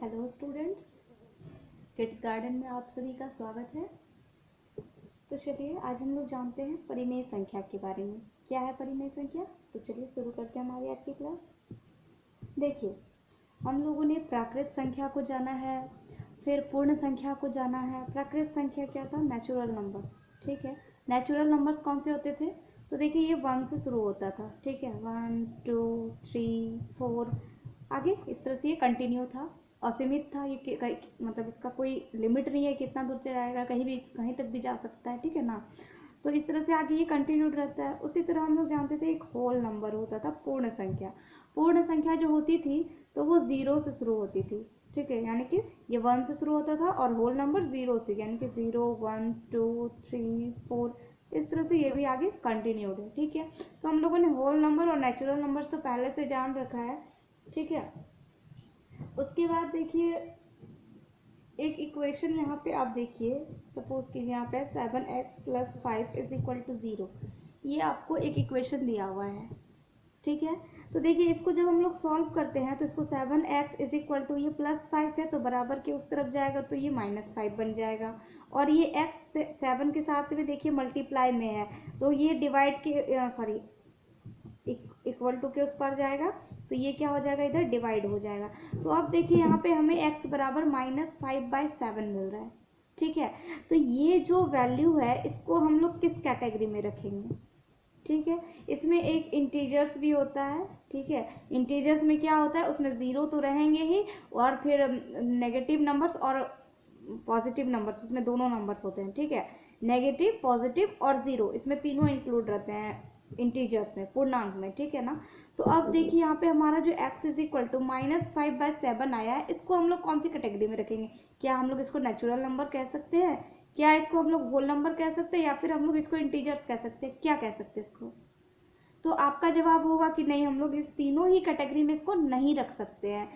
Hello students, kids garden में आप सभी का स्वागत है। तो चलिए आज हम लोग जानते हैं परिमेय संख्या के बारे में। क्या है परिमेय संख्या? तो चलिए शुरू करते हैं हमारी आज की क्लास। देखिए, हम लोगों ने प्राकृत संख्या को जाना है, फिर पूर्ण संख्या को जाना है। प्राकृत संख्या क्या था? Natural numbers. ठीक है, नेचुरल नंबर्स कौन से होते थे? तो देखिए ये 1 से शुरू होता था। ठीक है, 1 2 3 4 आगे इस तरह से ये कंटिन्यू था, असीमित था। ये मतलब इसका कोई लिमिट नहीं है, कितना दूर से जाएगा, कहीं भी कहीं तक भी जा सकता है। ठीक है ना। तो इस तरह से आगे ये कंटिन्यूड रहता है। उसी तरह हम लोग जानते थे एक होल नंबर होता था, पूर्ण संख्या। पूर्ण संख्या जो होती थी तो वो 0 से शुरू होती थी। ठीक है, यानी कि ये 1 से शुरू होता था और होल नंबर 0 से, यानी कि 0 1 2 3 4 इस तरह से ये भी आगे कंटिन्यूड है। ठीक है, तो हम लोगों ने होल नंबर और नेचुरल नंबर्स तो पहले से जान रखा है। ठीक है, उसके बाद देखिए एक इक्वेशन यहाँ पे आप देखिए, सपोज कीजिए यहाँ पे 7x + 5 = 0। ये आपको एक इक्वेशन दिया हुआ है। ठीक है, तो देखिए इसको जब हम लोग सॉल्व करते हैं तो इसको 7x = ये +5 है तो बराबर के उस तरफ जाएगा तो ये -5 बन जाएगा। और ये x 7 के साथ में देखिए मल्टीप्लाई में है तो ये डिवाइड के सॉरी इक्वल टू के उस पर जाएगा तो ये क्या हो जाएगा, इधर डिवाइड हो जाएगा। तो अब देखिए यहाँ पे हमें x बराबर -5/7 मिल रहा है। ठीक है, तो ये जो वैल्यू है इसको हम लोग किस कैटेगरी में रखेंगे? ठीक है, इसमें एक इंटीजर्स भी होता है। ठीक है, इंटीजर्स में क्या होता है, उसमें 0 तो रहेंगे ही और फिर नेगेटिव नंबर्स और पॉजिटिव नंबर्स, उसमें दोनों नंबर्स होते हैं। ठीक है, नेगेटिव, पॉजिटिव और 0, इसमें तीनों इंक्लूड रहते हैं इंटीजर्स में, पूर्णांक में। ठीक है ना। तो अब देखिए यहाँ पे हमारा जो x = -5/7 आया है, इसको हम लोग कौन सी कैटेगरी में रखेंगे? क्या हम लोग इसको नेचुरल नंबर कह सकते हैं, क्या इसको हम लोग होल नंबर कह सकते हैं, या फिर हम लोग इसको इंटीजर्स कह सकते हैं? क्या कह सकते हैं इसको? तो आपका जवाब होगा कि नहीं, हम लोग इस तीनों ही कैटेगरी में इसको नहीं रख सकते हैं।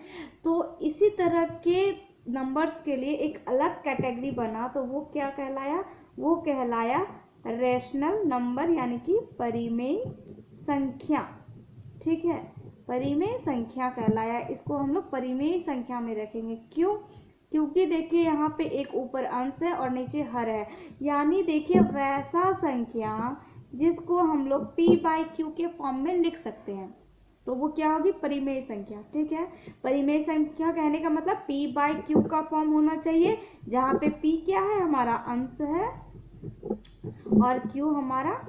तो इसी तरह के नंबर्स के लिए एक अलग कैटेगरी बना, तो वो क्या कहलाया? वो कहलाया रेशनल नंबर, यानी कि परिमेय संख्या। ठीक है, परिमेय संख्या कहलाया। इसको हम लोग परिमेय संख्या में रखेंगे। क्यों? क्योंकि देखिए यहाँ पे एक ऊपर अंश है और नीचे हर है, यानी देखिए वैसा संख्या जिसको हम लोग p/q के फॉर्म में लिख सकते हैं, तो वो क्या होगी? परिमेय संख्या। ठीक है, परिमेय संख्या कहने का मतलब p/q का फॉर्म होना चाहिए, जहाँ पे p क्या है? हमारा अंश है और q हमारा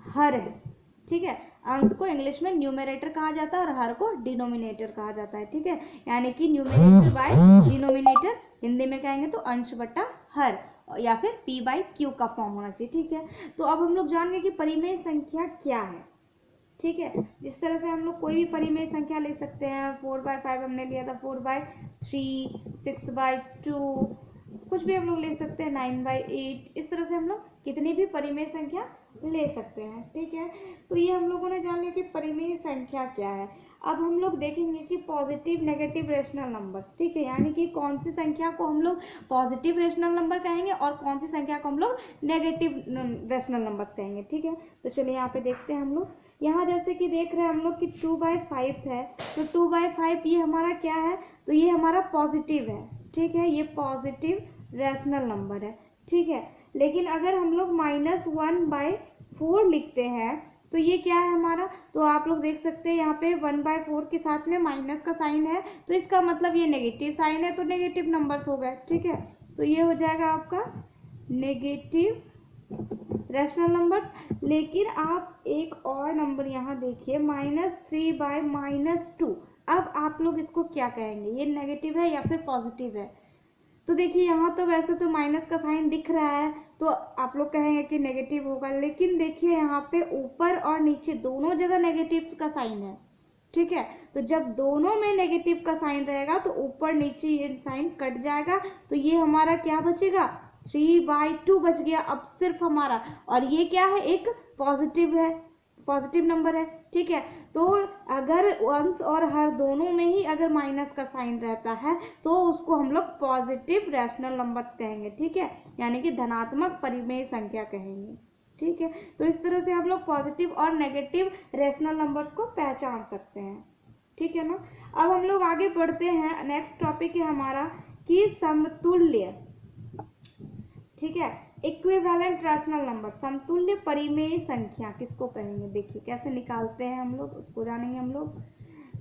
हर है। ठीक है, अंश को इंग्लिश में न्यूमरेटर कहा जाता है और हर को डिनोमिनेटर कहा जाता है। ठीक है, यानी कि न्यूमरेटर बाय डिनोमिनेटर, हिंदी में कहेंगे तो अंश बटा हर, या फिर p/q का फॉर्म होना चाहिए। ठीक है, तो अब हम लोग जान गए कि परिमेय संख्या क्या है। ठीक है, जिस तरह से हम लोग कोई भी परिमेय संख्या ले सकते हैं, 4/5 हमने लिया था, 4/3, 6/2, कुछ भी हम लोग ले सकते हैं, 9/8, इस तरह से हम लोग कितनी भी परिमेय संख्या ले सकते हैं। ठीक है, तो ये हम लोगों ने जान लिया कि परिमेय संख्या क्या है। अब हम लोग देखेंगे कि पॉजिटिव, नेगेटिव, रेशनल नंबर्स। ठीक है, यानी कि कौन सी संख्या को हम लोग पॉजिटिव रेशनल नंबर कहेंगे और कौन सी संख्या को हम लोग नेगेटिव रेशनल नंबर्स कहेंगे। ठीक है, तो चलिए यहाँ पे देखते हैं हम लोग। यहाँ जैसे कि देख रहे हैं हम लोग कि 2/5 है, तो 2/5 ये हमारा क्या है? तो ये हमारा पॉजिटिव है। ठीक है, ये पॉजिटिव रेशनल नंबर है। ठीक है, लेकिन अगर हम लोग -1/4 लिखते हैं तो ये क्या है हमारा? तो आप लोग देख सकते हैं यहाँ पे 1/4 के साथ में माइनस का साइन है, तो इसका मतलब ये नेगेटिव साइन है, तो नेगेटिव नंबर्स हो गए। ठीक है, तो ये हो जाएगा आपका नेगेटिव रेशनल नंबर्स। लेकिन आप एक और नंबर यहाँ देखिए, -3/-2। अब आप लोग इसको क्या कहेंगे? ये नेगेटिव है या फिर पॉजिटिव है? तो देखिए यहाँ तो वैसे तो माइनस का साइन दिख रहा है, तो आप लोग कहेंगे कि नेगेटिव होगा, लेकिन देखिए यहाँ पे ऊपर और नीचे दोनों जगह नेगेटिव का साइन है। ठीक है, तो जब दोनों में नेगेटिव का साइन रहेगा तो ऊपर नीचे ये साइन कट जाएगा, तो ये हमारा क्या बचेगा? 3/2 बच गया अब सिर्फ हमारा, और ये क्या है? एक पॉजिटिव है, पॉजिटिव नंबर है। ठीक है, तो अगर अंश और हर दोनों में ही अगर माइनस का साइन रहता है तो उसको हम लोग पॉजिटिव रेशनल नंबर्स कहेंगे। ठीक है, यानी कि धनात्मक परिमेय संख्या कहेंगे। ठीक है, तो इस तरह से हम लोग पॉजिटिव और नेगेटिव रेशनल नंबर्स को पहचान सकते हैं। ठीक है ना। अब हम लोग आगे बढ़ते हैं, नेक्स्ट टॉपिक है हमारा कि समतुल्य, ठीक है, इक्विवेलेंट रैशनल नंबर, समतुल्य परिमेय संख्या किसको कहेंगे। देखिए कैसे निकालते हैं हम लोग, उसको जानेंगे हम लोग।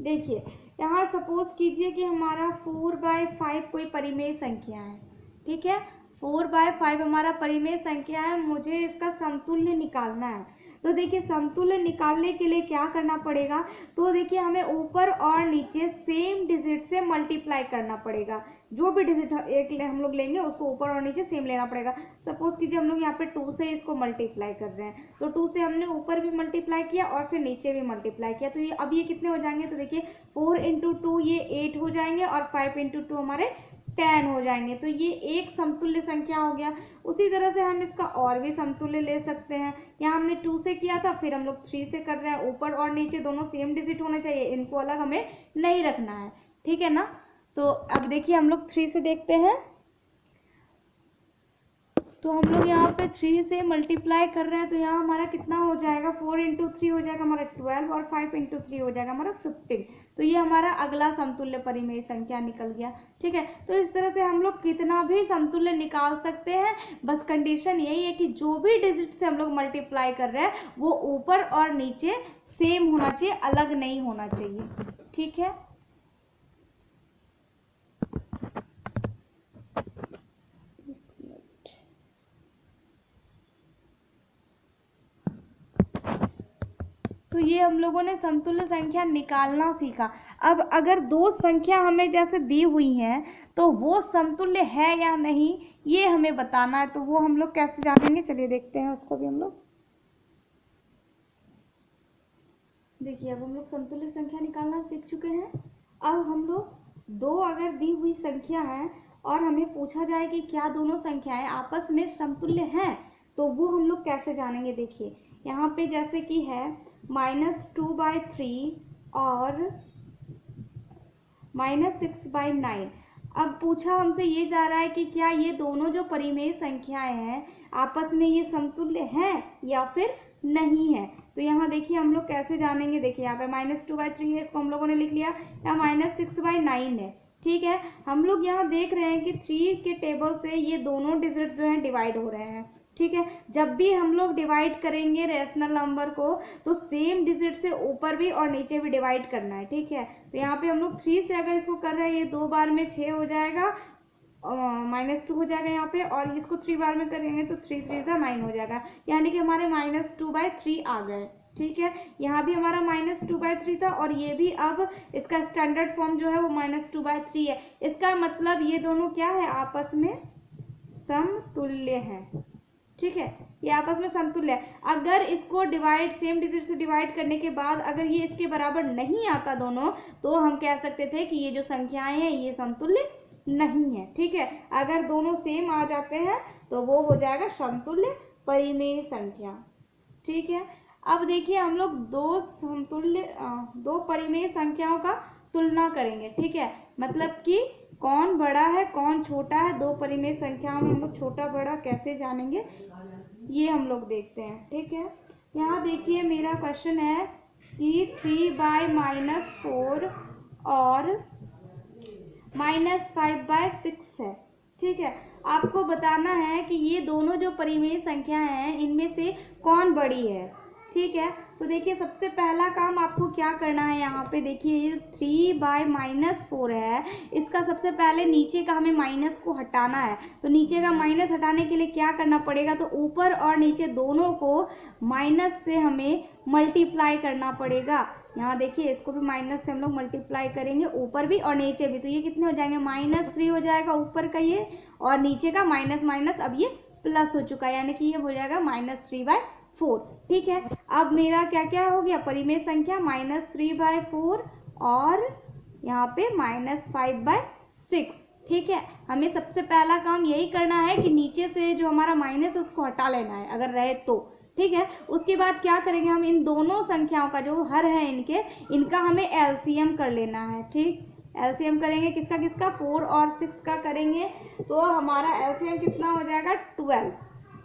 देखिए यहाँ सपोज कीजिए कि हमारा 4/5 कोई परिमेय संख्या है, ठीक है, 4/5 हमारा परिमेय संख्या है, मुझे इसका समतुल्य निकालना है। तो देखिए समतुल्य निकालने के लिए क्या करना पड़ेगा, तो देखिए हमें ऊपर और नीचे सेम डिजिट से मल्टीप्लाई करना पड़ेगा। जो भी डिजिट एक हम लोग लेंगे उसको ऊपर और नीचे सेम लेना पड़ेगा। सपोज कीजिए हम लोग यहाँ पे 2 से इसको मल्टीप्लाई कर रहे हैं, तो 2 से हमने ऊपर भी मल्टीप्लाई किया और फिर नीचे भी मल्टीप्लाई किया, तो ये अब ये कितने हो जाएंगे, तो देखिए 4 × 2 ये 8 हो जाएंगे और 5 × 2 हमारे 10 हो जाएंगे। तो ये एक समतुल्य संख्या हो गया। उसी तरह से हम इसका और भी समतुल्य ले सकते हैं। यहाँ हमने 2 से किया था, फिर हम लोग 3 से कर रहे हैं, ऊपर और नीचे दोनों सेम डिजिट होने चाहिए, इनको अलग हमें नहीं रखना है, ठीक है ना। तो अब देखिए हम लोग 3 से देखते हैं, तो हम लोग यहाँ पे 3 से मल्टीप्लाई कर रहे हैं, तो यहाँ हमारा कितना हो जाएगा, 4 × 3 हो जाएगा हमारा 12 और 5 × 3 हो जाएगा हमारा 15। तो ये हमारा अगला समतुल्य परिमेय संख्या निकल गया, ठीक है। तो इस तरह से हम लोग कितना भी समतुल्य निकाल सकते हैं, बस कंडीशन यही है कि जो भी डिजिट से हम लोग मल्टीप्लाई कर रहे हैं वो ऊपर और नीचे सेम होना चाहिए, अलग नहीं होना चाहिए, ठीक है। तो ये हम लोगों ने समतुल्य संख्या निकालना सीखा। अब अगर दो संख्या हमें जैसे दी हुई हैं तो वो समतुल्य है या नहीं ये हमें बताना है, तो वो हम लोग कैसे जानेंगे, चलिए देखते हैं उसको भी हम लोग। देखिए अब हम लोग समतुल्य संख्या निकालना सीख चुके हैं। अब हम लोग दो अगर दी हुई संख्या है और हमें पूछा जाए कि क्या दोनों संख्याएं आपस में समतुल्य हैं, तो वो हम लोग कैसे जानेंगे। देखिए यहाँ पे जैसे कि है -2/3 और -6/9। अब पूछा हमसे ये जा रहा है कि क्या ये दोनों जो परिमेय संख्याएं हैं आपस में ये समतुल्य हैं या फिर नहीं है। तो यहाँ देखिए हम लोग कैसे जानेंगे। देखिए यहाँ पे -2/3 है, इसको हम लोगों ने लिख लिया, यहाँ -6/9 है, ठीक है। हम लोग यहाँ देख रहे हैं कि 3 के टेबल से ये दोनों डिजिट जो हैं डिवाइड हो रहे हैं, ठीक है। जब भी हम लोग डिवाइड करेंगे रेशनल नंबर को तो सेम डिजिट से ऊपर भी और नीचे भी डिवाइड करना है, ठीक है। तो यहाँ पे हम लोग 3 से अगर इसको कर रहे हैं, ये 2 बार में 6 हो जाएगा, -2 हो जाएगा यहाँ पे, और इसको 3 बार में करेंगे तो 3 3 × 9 हो जाएगा, यानी कि हमारे -2/3 आ गए, ठीक है। यहाँ भी हमारा -2/3 था और ये भी अब इसका स्टैंडर्ड फॉर्म जो है वो -2/3 है। इसका मतलब ये दोनों क्या है, आपस में समतुल्य है, ठीक है, ये आपस में समतुल्य है। अगर इसको डिवाइड सेम डिजिट से डिवाइड करने के बाद अगर ये इसके बराबर नहीं आता दोनों, तो हम कह सकते थे कि ये जो संख्याएं हैं ये समतुल्य नहीं है, ठीक है। अगर दोनों सेम आ जाते हैं तो वो हो जाएगा समतुल्य परिमेय संख्या, ठीक है। अब देखिए हम लोग दो परिमेय संख्याओं का तुलना करेंगे, ठीक है। मतलब कि कौन बड़ा है कौन छोटा है, दो परिमेय संख्याओं में हम लोग छोटा बड़ा कैसे जानेंगे ये हम लोग देखते हैं, ठीक है। यहाँ देखिए मेरा क्वेश्चन है कि 3/-4 और -5/6 है, ठीक है। आपको बताना है कि ये दोनों जो परिमेय संख्या हैं इनमें से कौन बड़ी है, ठीक है। तो देखिए सबसे पहला काम आपको क्या करना है, यहाँ पे देखिए ये 3/-4 है, इसका सबसे पहले नीचे का हमें माइनस को हटाना है। तो नीचे का माइनस हटाने के लिए क्या करना पड़ेगा, तो ऊपर और नीचे दोनों को माइनस से हमें मल्टीप्लाई करना पड़ेगा। यहाँ देखिए इसको भी माइनस से हम लोग मल्टीप्लाई करेंगे, ऊपर भी और नीचे भी, तो ये कितने हो जाएंगे, -3 हो जाएगा ऊपर का ये, और नीचे का माइनस माइनस अब ये प्लस हो चुका है, यानी कि ये हो जाएगा -3/4, ठीक है। अब मेरा क्या क्या हो गया, परिमेय संख्या -3/4 और यहाँ पे -5/6, ठीक है। हमें सबसे पहला काम यही करना है कि नीचे से जो हमारा माइनस उसको हटा लेना है अगर रहे तो, ठीक है। उसके बाद क्या करेंगे, हम इन दोनों संख्याओं का जो हर है इनका हमें एलसीएम कर लेना है, ठीक। एलसीएम करेंगे किसका किसका, 4 और 6 का करेंगे, तो हमारा एलसीएम कितना हो जाएगा 12,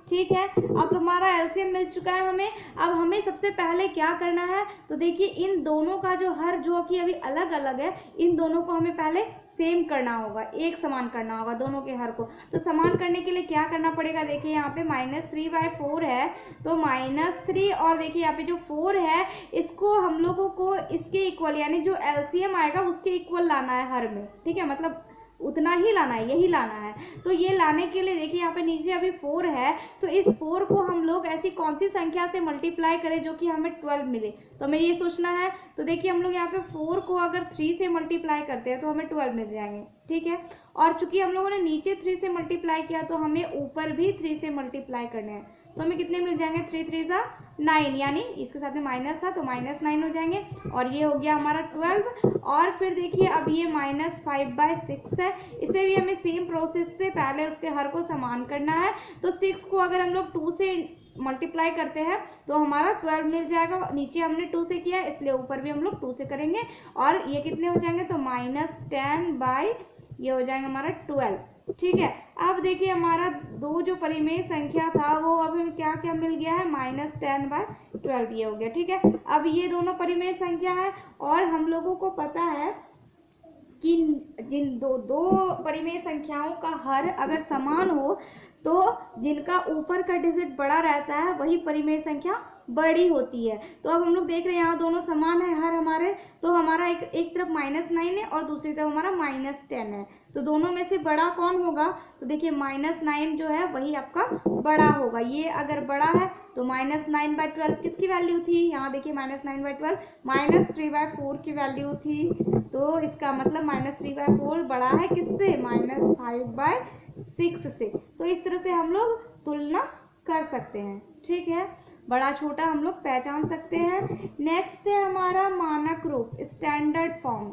ठीक है, अब हमारा एलसीएम मिल चुका है हमें। अब हमें सबसे पहले क्या करना है, तो देखिए इन दोनों का जो हर, जो कि अभी अलग अलग है, इन दोनों को हमें पहले सेम करना होगा, एक समान करना होगा दोनों के हर को। तो समान करने के लिए क्या करना पड़ेगा, देखिए यहाँ पे -3/4 है, तो -3 और देखिए यहाँ पे जो 4 है इसको हम लोगों को इसके इक्वल, यानी जो एलसीएम आएगा उसके इक्वल लाना है हर में, ठीक है, मतलब उतना ही लाना है, यही लाना है। तो ये लाने के लिए देखिए यहाँ पे नीचे अभी 4 है, तो इस 4 को हम लोग ऐसी कौन सी संख्या से मल्टीप्लाई करें जो कि हमें 12 मिले, तो हमें ये सोचना है। तो देखिए हम लोग यहाँ पे 4 को अगर 3 से मल्टीप्लाई करते हैं तो हमें 12 मिल जाएंगे, ठीक है। और चूंकि हम लोगों ने नीचे 3 से मल्टीप्लाई किया तो हमें ऊपर भी 3 से मल्टीप्लाई करने हैं, तो हमें कितने मिल जाएंगे, 3 3 9, यानी इसके साथ में माइनस था तो -9 हो जाएंगे, और ये हो गया हमारा 12। और फिर देखिए अब ये -5/6 है, इसे भी हमें सेम प्रोसेस से पहले उसके हर को समान करना है। तो 6 को अगर हम लोग 2 से मल्टीप्लाई करते हैं तो हमारा 12 मिल जाएगा, नीचे हमने 2 से किया इसलिए ऊपर भी हम लोग 2 से करेंगे, और ये कितने हो जाएंगे, तो -10 ये हो जाएगा हमारा 12, ठीक है। अब देखिए हमारा दो जो परिमेय संख्या था वो अब हमें क्या क्या मिल गया है, -10/12 ये हो गया, ठीक है। अब ये दोनों परिमेय संख्या है, और हम लोगों को पता है कि जिन दो परिमेय संख्याओं का हर अगर समान हो तो जिनका ऊपर का डिजिट बड़ा रहता है वही परिमेय संख्या बड़ी होती है। तो अब हम लोग देख रहे हैं यहाँ दोनों समान है हर हमारे, तो हमारा एक तरफ -9 है और दूसरी तरफ हमारा -10 है, तो दोनों में से बड़ा कौन होगा, तो देखिए -9 जो है वही आपका बड़ा होगा। ये अगर बड़ा है तो -9/12 किसकी वैल्यू थी, यहाँ देखिए -9/12 -3/4 की वैल्यू थी, तो इसका मतलब -3/4 बड़ा है किससे, -5/6 से। तो इस तरह से हम लोग तुलना कर सकते हैं, ठीक है, बड़ा छोटा हम लोग पहचान सकते हैं। नेक्स्ट है हमारा मानक रूप, स्टैंडर्ड फॉर्म,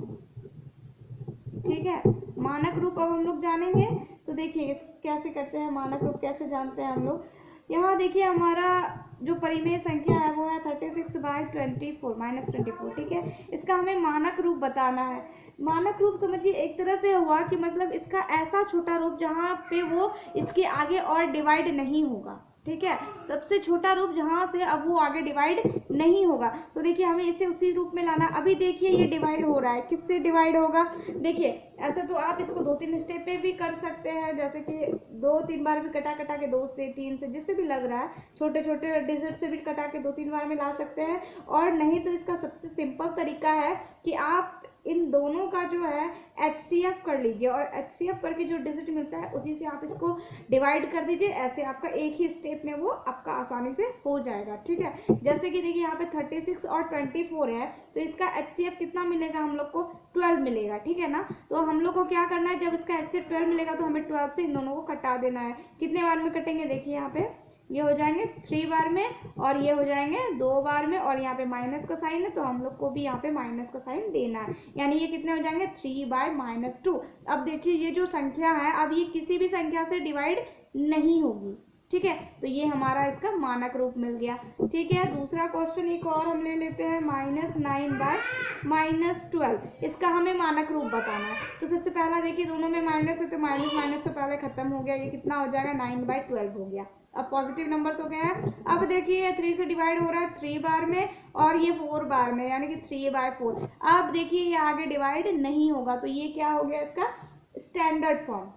ठीक है। मानक रूप अब हम लोग जानेंगे, तो देखिए कैसे करते हैं, मानक रूप कैसे जानते हैं हम लोग। यहाँ देखिए हमारा जो परिमेय संख्या है वो है 36/24 -24, ठीक है। इसका हमें मानक रूप बताना है। मानक रूप समझिए एक तरह से हुआ कि मतलब इसका ऐसा छोटा रूप जहाँ पे वो इसके आगे और डिवाइड नहीं होगा, ठीक है, सबसे छोटा रूप जहाँ से अब वो आगे डिवाइड नहीं होगा। तो देखिए हमें इसे उसी रूप में लाना। अभी देखिए ये डिवाइड हो रहा है, किससे डिवाइड होगा, देखिए ऐसे तो आप इसको 2-3 स्टेप पे भी कर सकते हैं, जैसे कि 2-3 बार भी कटा के 2 से 3 से जिससे भी लग रहा है, छोटे छोटे डिजिट से भी कटा के 2-3 बार में ला सकते हैं। और नहीं तो इसका सबसे सिंपल तरीका है कि आप इन दोनों का जो है HCF कर लीजिए, और HCF करके जो डिजिट मिलता है उसी से आप इसको डिवाइड कर दीजिए, ऐसे आपका एक ही स्टेप में वो आपका आसानी से हो जाएगा, ठीक है। जैसे कि देखिए यहाँ पे 36 और 24 है, तो इसका HCF कितना मिलेगा, हम लोग को 12 मिलेगा, ठीक है ना। तो हम लोग को क्या करना है, जब इसका HCF 12 मिलेगा तो हमें 12 से इन दोनों को कटा देना है। कितने बार में कटेंगे, देखिए यहाँ पे ये हो जाएंगे 3 बार में, और ये हो जाएंगे 2 बार में, और यहाँ पे माइनस का साइन है तो हम लोग को भी यहाँ पे माइनस का साइन देना है, यानी ये कितने हो जाएंगे 3/-2। अब देखिए ये जो संख्या है अब ये किसी भी संख्या से डिवाइड नहीं होगी, ठीक है, तो ये हमारा इसका मानक रूप मिल गया, ठीक है। दूसरा क्वेश्चन एक और हम ले लेते हैं, -9/-12, इसका हमें मानक रूप बताना है। तो सबसे पहला देखिए दोनों में माइनस है तो माइनस माइनस तो पहले खत्म हो गया, ये कितना हो जाएगा 9/12 हो गया। अब पॉजिटिव नंबर्स हो गए हैं। अब देखिए 3 से डिवाइड हो रहा है 3 बार में, और ये 4 बार में, यानी कि 3/4। अब देखिए ये आगे डिवाइड नहीं होगा, तो ये क्या हो गया इसका स्टैंडर्ड फॉर्म,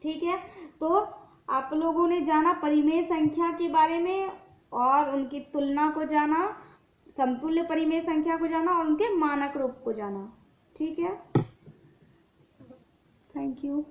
ठीक है। तो आप लोगों ने जाना परिमेय संख्या के बारे में, और उनकी तुलना को जाना, समतुल्य परिमेय संख्या को जाना, और उनके मानक रूप को जाना, ठीक है। Thank you.